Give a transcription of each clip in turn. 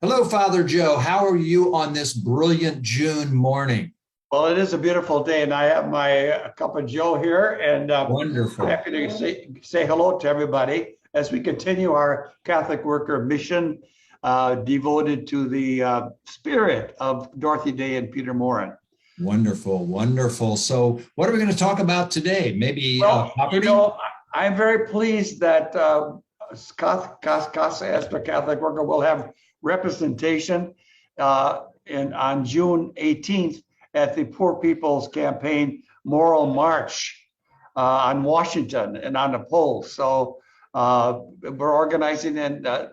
Hello, Father Joe. How are you on this brilliant June morning? Well, it is a beautiful day, and I have my cup of Joe here, and Wonderful. happy to say hello to everybody as we continue our Catholic worker mission devoted to the spirit of Dorothy Day and Peter Morin. Wonderful. Wonderful. So, what are we going to talk about today? Maybe Well, poverty? I'm very pleased that Casa Estra Catholic Worker will have representation on June 18th at the Poor People's Campaign Moral March on Washington and on the polls. So we're organizing and a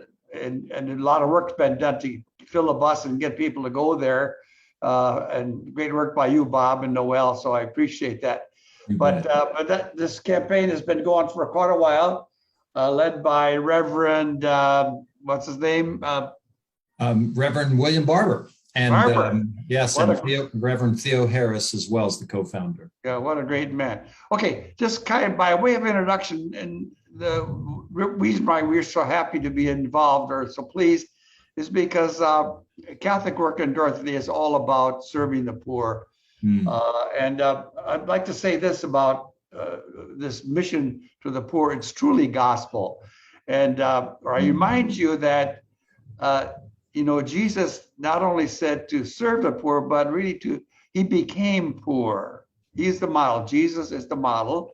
lot of work's been done to fill the bus and get people to go there. And great work by you, Bob and Noel. So I appreciate that. This campaign has been going for quite a while, led by Reverend, what's his name? Reverend William Barber. And Barber. yes, and Reverend Theo Harris as well as the co-founder. Yeah, what a great man. Okay, just kind of by way of introduction, and the reason why we're so happy to be involved or so pleased is because Catholic work in Dorothy is all about serving the poor. And I'd like to say this about this mission to the poor. It's truly gospel. And I remind you that, Jesus not only said to serve the poor, but really he became poor. He's the model. Jesus is the model.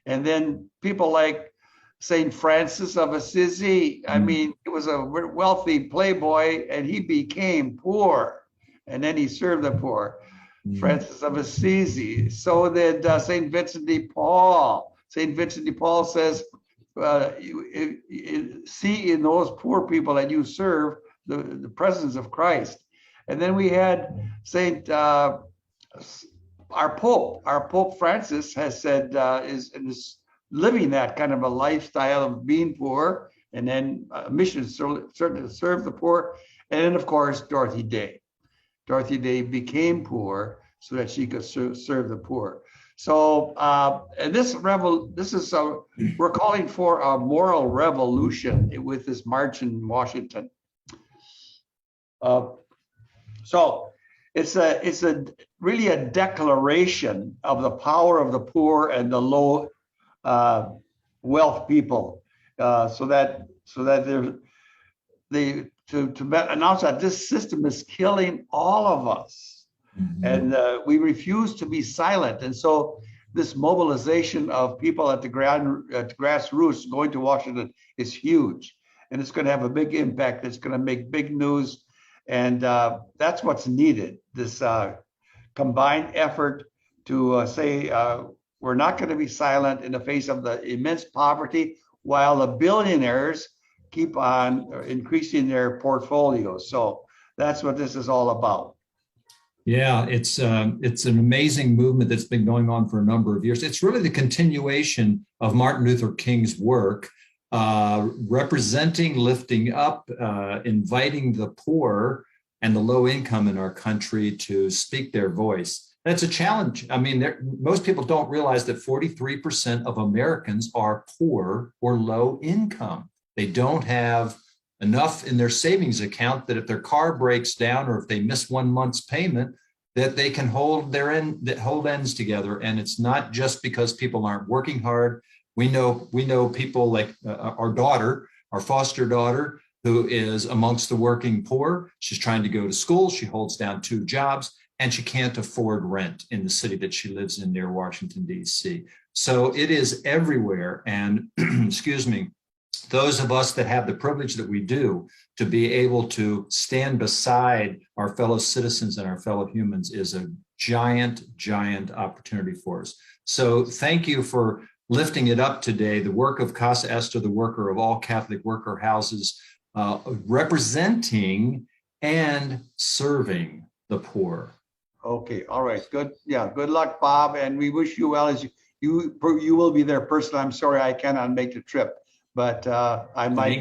And then people like St. Francis of Assisi, I mean, he was a wealthy playboy and he became poor. And then he served the poor. Francis of Assisi. So did St. Vincent de Paul. St. Vincent de Paul says, see in those poor people that you serve the presence of Christ. And then we had our Pope Francis has said is living that kind of a lifestyle of being poor, and then mission certainly to serve the poor. And then of course Dorothy Day. Dorothy Day became poor so that she could serve the poor. So, and we're calling for a moral revolution with this march in Washington. So it's really a declaration of the power of the poor and the low wealth people, so that to announce that this system is killing all of us, and we refuse to be silent. And so this mobilization of people at the grassroots going to Washington is huge, and it's going to have a big impact. It's going to make big news, and that's what's needed. This combined effort to say we're not going to be silent in the face of the immense poverty, while the billionaires keep on increasing their portfolios. So that's what this is all about. Yeah, it's an amazing movement that's been going on for a number of years. It's really the continuation of Martin Luther King's work, representing, lifting up, inviting the poor and the low income in our country to speak their voice. That's a challenge. I mean, most people don't realize that 43% of Americans are poor or low income. They don't have enough in their savings account that if their car breaks down or if they miss 1 month's payment, that they can hold ends together. And it's not just because people aren't working hard. We know people like our foster daughter, who is amongst the working poor. She's trying to go to school. She holds down 2 jobs, and she can't afford rent in the city that she lives in near Washington, D.C. So it is everywhere. And excuse me, those of us that have the privilege that we do to be able to stand beside our fellow citizens and our fellow humans is a giant, giant opportunity for us. So thank you for lifting it up today, the work of Casa Estra, the worker of all Catholic worker houses, representing and serving the poor. Okay, all right, good. Yeah, good luck, Bob, and we wish you well. As you will be there personally. I'm sorry I cannot make the trip, but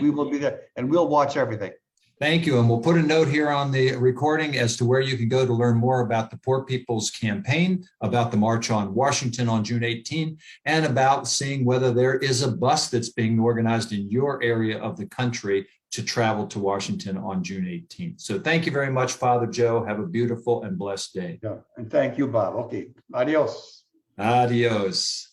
we will be there, and we'll watch everything. Thank you. And we'll put a note here on the recording as to where you can go to learn more about the Poor People's Campaign, about the March on Washington on June 18, and about seeing whether there is a bus that's being organized in your area of the country to travel to Washington on June 18th. So thank you very much, Father Joe. Have a beautiful and blessed day. Yeah, and thank you, Bob. Okay, adios. Adios.